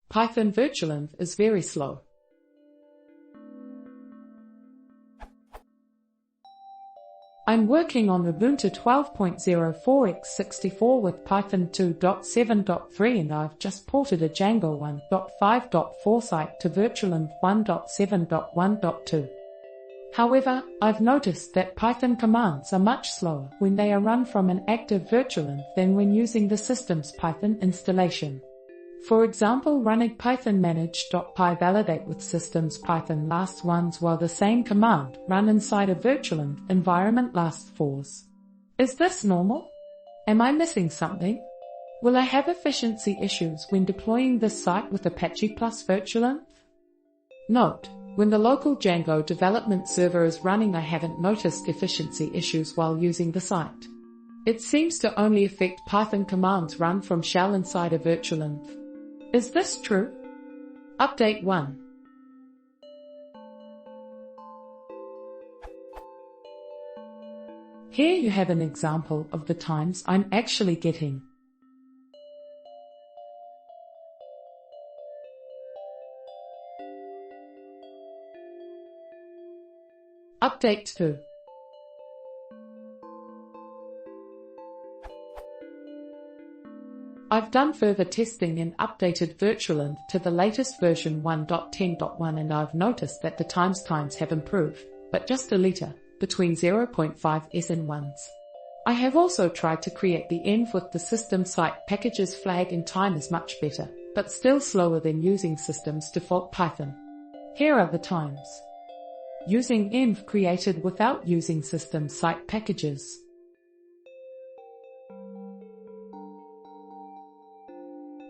Python virtualenv is very slow. I'm working on Ubuntu 12.04x64 with Python 2.7.3 and I've just ported a Django 1.5.4 site to virtualenv 1.7.1.2. However, I've noticed that Python commands are much slower when they are run from an active virtualenv than when using the system's Python installation. For example, running python manage.py validate with system's Python lasts ones while the same command run inside a virtualenv environment lasts fours. Is this normal? Am I missing something? Will I have efficiency issues when deploying this site with Apache plus virtualenv? Note: when the local Django development server is running, I haven't noticed efficiency issues while using the site. It seems to only affect Python commands run from shell inside a virtualenv. Is this true? Update 1. Here you have an example of the times I'm actually getting. Update 2. I've done further testing and updated virtualenv to the latest version 1.10.1 and I've noticed that the times have improved, but just a liter, between 0.5s and 1s. I have also tried to create the env with the system site packages flag and time is much better, but still slower than using system's default Python. Here are the times. Using env created without using system site packages.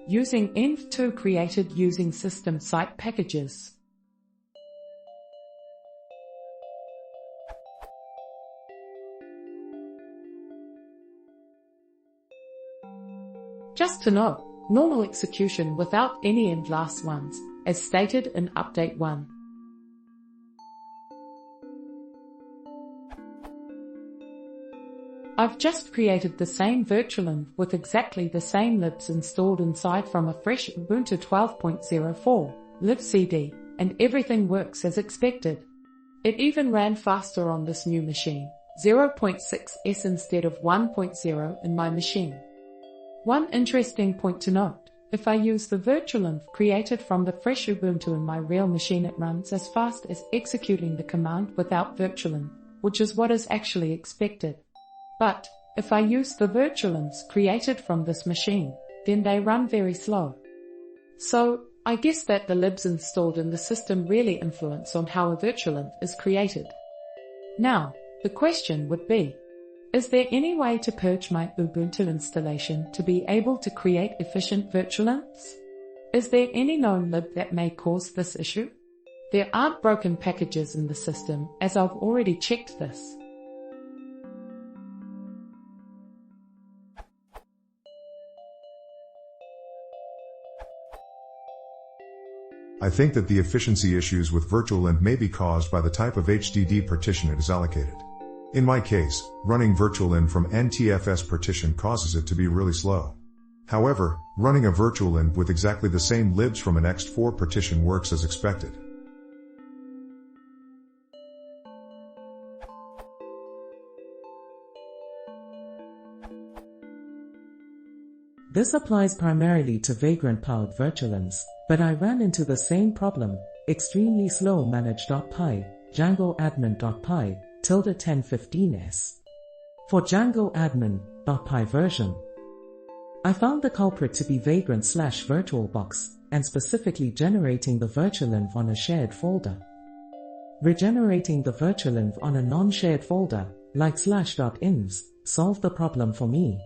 Using env2 created using system site packages. Just to note, normal execution without any env lasts ones, as stated in update 1. I've just created the same virtualenv with exactly the same libs installed inside from a fresh Ubuntu 12.04 libcd, and everything works as expected. It even ran faster on this new machine, 0.6s instead of 1.0 in my machine. One interesting point to note: if I use the virtualenv created from the fresh Ubuntu in my real machine, it runs as fast as executing the command without virtualenv, which is what is actually expected. But if I use the virtualenvs created from this machine, then they run very slow. So, I guess that the libs installed in the system really influence on how a virtualenv is created. Now, the question would be, is there any way to purge my Ubuntu installation to be able to create efficient virtualenvs? Is there any known lib that may cause this issue? There aren't broken packages in the system, as I've already checked this. I think that the efficiency issues with virtualenv may be caused by the type of HDD partition it is allocated. In my case, running virtualenv from NTFS partition causes it to be really slow. However, running a virtualenv with exactly the same libs from an ext4 partition works as expected. This applies primarily to Vagrant-powered virtualenvs, but I ran into the same problem: extremely slow manage.py, Django admin.py, ~1015s. For Django admin.py version, I found the culprit to be Vagrant/VirtualBox, and specifically generating the virtualenv on a shared folder. Regenerating the virtualenv on a non-shared folder, like /.invs, solved the problem for me.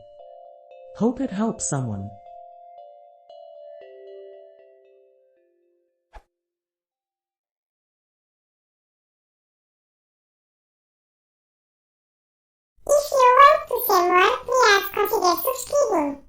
Hope it helps someone. If you want to see more, please consider subscribing.